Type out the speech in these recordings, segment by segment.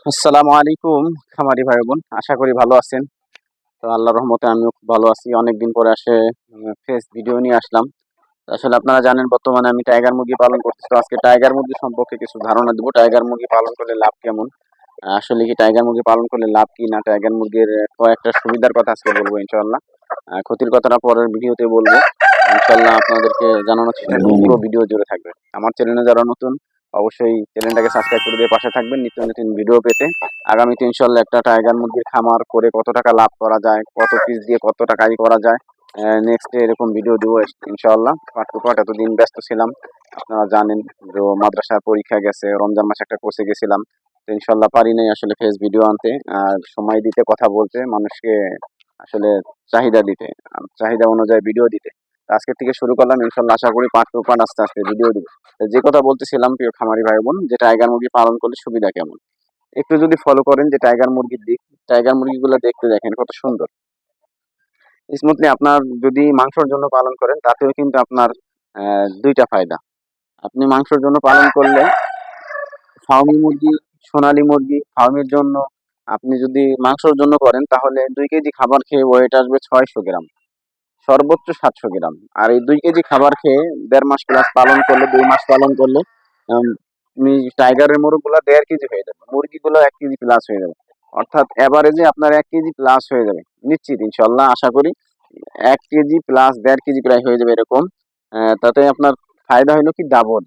আসসালামু আলাইকুম খামারি ভাই বোন, আশা করি ভালো আছেন। তো আল্লাহর রহমতে আমিও খুব ভালো আছি। অনেকদিন পরে ফ্রেশ ভিডিও নিয়ে আসলাম। তো আসলে আপনারা জানেন বর্তমানে আমি টাইগার মুরগি পালন করতেছি। তো আজকে টাইগার মুরগি সম্পর্কে কিছু ধারণা দেবো। টাইগার মুরগি পালন করলে লাভ কেমন, আসলে কি টাইগার মুরগি পালন করলে লাভ কি না, টাইগার মুরগির কয়েকটা সুবিধার কথা আজকে বলবো ইনশাআল্লাহ। ক্ষতির কথাটা পরের ভিডিওতে বলবো ইনশাআল্লাহ। আপনাদেরকে জানানোর চেষ্টা করব, পুরো ভিডিও জুড়ে থাকবে। আমার চ্যানেলে যারা নতুন অবশ্যই চ্যানেলটাকে সাবস্ক্রাইব করে দিয়ে পাশে থাকবেন নিত্য নতুন ভিডিও পেতে। আগামীতে ইনশাআল্লাহ একটা টাইগার মুরগির খামার করে কত টাকা লাভ করা যায়, কত পিস দিয়ে কত টাকা করা যায়, নেক্সট এরকম ভিডিও দেবো ইনশাআল্লাহ। Part two part. এতদিন ব্যস্ত ছিলাম, আপনারা জানেন যে মাদ্রাসার পরীক্ষা গেছে, রমজান মাসে একটা কোর্সে গেছিলাম। তো ইনশাআল্লাহ পারি নাই আসলে ফেস ভিডিও আনতে, আর সময় দিতে, কথা বলতে, মানুষকে আসলে চাহিদা দিতে, চাহিদা অনুযায়ী ভিডিও দিতে। তো আজকের থেকে শুরু করলাম ইনশাআল্লাহ। আশা করি পার্ট টু পার্ট আস্তে আস্তে ভিডিও দিব। তো যে কথা বলতেছিলাম প্রিয় খামারি ভাই বোন, যে টাইগার মুরগি পালন করলে সুবিধা কেমন, একটু যদি ফলো করেন যে টাইগার মুরগির দিক, টাইগার মুরগিগুলো দেখতে দেখেন কত সুন্দর স্মুথলি। আপনার যদি মাংসের জন্য পালন করেন তাতেও কিন্তু আপনার দুইটা ফায়দা। আপনি মাংসের জন্য পালন করলে ফার্মি মুরগি, সোনালী মুরগি ফার্মের জন্য আপনি যদি মাংসের জন্য করেন তাহলে 2 কেজি খাবার খেয়ে ওয়েট আসবে 600 গ্রাম, সর্বোচ্চ 700 গ্রাম। আর এই 2 কেজি খাবার খেয়ে 1.5 মাস প্লাস পালন করলে, 2 মাস পালন করলে আম, টাইগারের মোরগগুলো 1.5 কেজি হয়ে যাবে, মুরগিগুলো 1 কেজি প্লাস হয়ে যাবে। অর্থাৎ এভারেজে আপনার 1 কেজি প্লাস হয়ে যাবে নিশ্চিত ইনশাল্লাহ। আশা করি 1 কেজি প্লাস 1.5 কেজি প্রায় হয়ে যাবে এরকম। তাতে আপনার ফায়দা হলো কি ডাবল।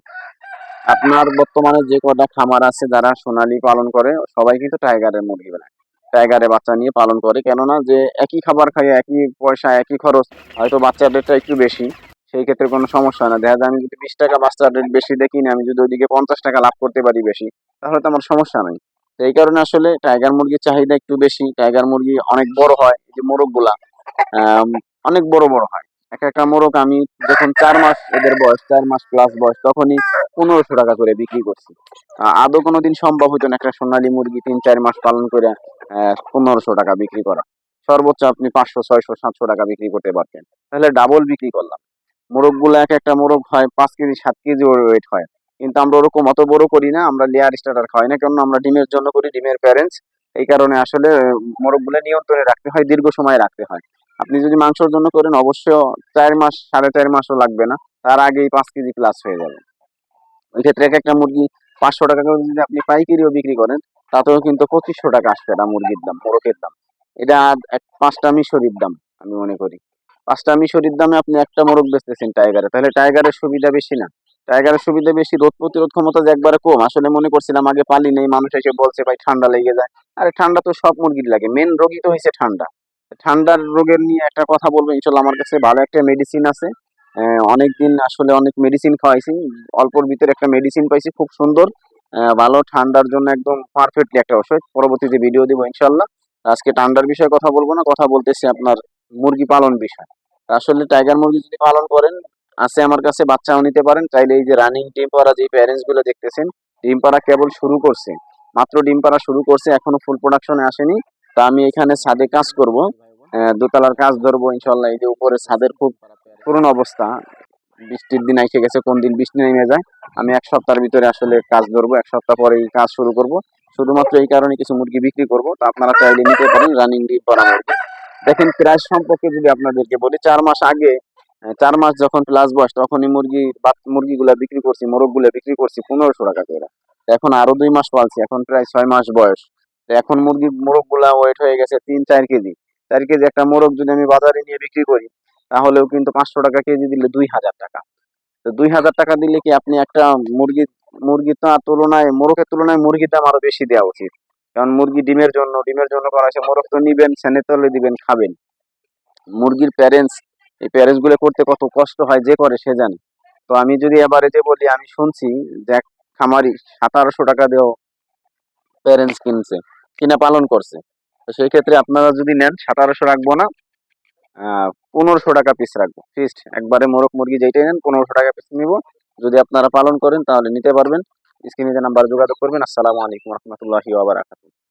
আপনার বর্তমানে যে কটা খামার আছে যারা সোনালী পালন করে সবাই কিন্তু টাইগারের মুরগি বানায়, টাইগারের বাচ্চা নিয়ে পালন করে। কেননা যে একই খাবার খাই, একই পয়সা, একই খরচ, হয়তো বাচ্চার রেটটা একটু বেশি, সেই ক্ষেত্রে কোনো সমস্যা হয় না। দেখা যায় আমি যদি 20 টাকা বাচ্চার রেট বেশি দেখি না, আমি যদি ওইদিকে 50 টাকা লাভ করতে পারি বেশি, তাহলে তো আমার সমস্যা নাই। তো এই কারণে আসলে টাইগার মুরগির চাহিদা একটু বেশি। টাইগার মুরগি অনেক বড় হয়, এই যে মোরগ গুলা আহ অনেক বড় বড় হয়। একটা মোরগ আমি যখন 4 মাস এদের বয়স, 4 মাস প্লাস বয়স, তখনই 1500 টাকা করে বিক্রি করছি। আদৌ কোনোদিন সম্ভব হতো না একটা সোনালী মুরগি 3-4 মাস পালন করে 1500 টাকা বিক্রি করা। সর্বোচ্চ আপনি 500, 600, 700 টাকা বিক্রি করতে পারতেন। তাহলে ডাবল বিক্রি করলাম। মোরগ গুলো একটা মোরগ হয় 5 কেজি 7 কেজি ওয়েট হয়, কিন্তু আমরা ওরকম অত বড় করি না। আমরা লেয়ার স্টার্টার খাওয়াই না, কারণ আমরা ডিমের জন্য করি, ডিমের প্যারেন্টস। এই কারণে আসলে মোরগ গুলো নিয়ন্ত্রণে রাখতে হয়, দীর্ঘ সময় রাখতে হয়। আপনি যদি মাংসের জন্য করেন অবশ্য 4 মাস, 4.5 মাসও লাগবে না, তার আগেই 5 কেজি প্লাস হয়ে যাবে। ওই ক্ষেত্রে একটা মুরগি 500 টাকা করে যদি আপনি পাইকারিও বিক্রি করেন, তাতেও কিন্তু 2500 টাকা আসবে এটা মুরগির দাম, মোরগের দাম। এটা 5টা মিশরির দাম আমি মনে করি। 5টা মিশরির দামে আপনি একটা মোরগ বেচতেছেন টাইগারে, তাহলে টাইগারের সুবিধা বেশি না? টাইগারের সুবিধা বেশি, রোগ প্রতিরোধ ক্ষমতা যে একবারে কম। আসলে মনে করছিলাম আগে পালি নেই, মানুষ এসে বলছে ভাই ঠান্ডা লেগে যায়। আরে ঠান্ডা তো সব মুরগির লাগে, মেন রোগই তো হয়েছে ঠান্ডা। ঠান্ডার রোগের নিয়ে একটা কথা বলবো ইনশাল্লাহ। আমার কাছে ভালো একটা মেডিসিন আছে। অনেকদিন আসলে অনেক মেডিসিন খাওয়াইছি, অল্পর ভিতরে একটা মেডিসিন পাইছি খুব সুন্দর, ভালো, ঠান্ডার জন্য একদম পারফেক্টলি একটা ওষুধ। পরবর্তীতে ভিডিও দিব ইনশাল্লাহ। আজকে ঠান্ডার বিষয়ে কথা বলবো না, কথা বলতেছি আপনার মুরগি পালন বিষয়। আসলে টাইগার মুরগি যদি পালন করেন, আছে আমার কাছে, বাচ্চাও নিতে পারেন চাইলে। এই যে রানিং ডিম পাড়া যে প্যারেন্টস গুলো দেখতেছেন, ডিম পাড়া কেবল শুরু করছে, মাত্র ডিম পাড়া শুরু করছে, এখনো ফুল প্রোডাকশনে আসেনি। তা আমি এখানে ছাদে কাজ করব, দোতলার কাজ ধরবো ইনশাল্লাহ। এই যে উপরে ছাদের খুব পুরনো অবস্থা, বৃষ্টির দিন এসে গেছে, কোন দিন বৃষ্টি নেমে যায়। আমি 1 সপ্তাহের ভিতরে আসলে কাজ ধরবো, 1 সপ্তাহ পরে এই কাজ শুরু করব। শুধুমাত্র এই কারণে কিছু মুরগি বিক্রি করব। তো আপনারা চাইলে নিতে পারেন রানিং ডিম পাড়া মুরগি। দেখেন প্রাইস সম্পর্কে যদি আপনাদেরকে বলি, 4 মাস আগে, 4 মাস যখন প্লাস বয়স, তখনই মুরগিগুলা বিক্রি করছি, মোরগগুলা বিক্রি করছি 1500 টাকা করে। তো এখন আরো 2 মাস পালছি, এখন প্রায় 6 মাস বয়স। তো এখন মোরগগুলা ওয়েট হয়ে গেছে 3-4 কেজি। 4 কেজি একটা মোরগ যদি আমি বাজারে নিয়ে বিক্রি করি, তাহলেও কিন্তু 500 টাকা কেজি দিলে 2000 টাকা। তো 2000 টাকা দিলে কি আপনি একটা মুরগি, মুরগির তো তুলনায়, মোরগের তুলনায় মুরগির দাম আরো বেশি দেওয়া উচিত। কারণ মুরগি ডিমের জন্য করা হয়েছে, মোরগ তো নিবেন, ছেনে তলে দিবেন, খাবেন। মুরগির প্যারেন্টস, এই প্যারেন্টস গুলো করতে কত কষ্ট হয়, যে করে সে জানে। তো আমি যদি এবারে যে বলি, আমি শুনছি যে এক খামারি 1700 টাকা দিয়েও প্যারেন্টস কিনছে, কিনা পালন করছে। তো সেই ক্ষেত্রে আপনারা যদি নেন, 1700 রাখবো না, 1500 টাকা পিস রাখবো ফিক্সড। একবারে মোরগ মুরগি যেইটাই নেন 1500 টাকা পিস নিব। যদি আপনারা পালন করেন তাহলে নিতে পারবেন। স্ক্রিনে যে নাম্বার যোগাযোগ করবেন। আসসালামু আলাইকুম রহমতুল্লাহি ওয়া বারাকাতুহু।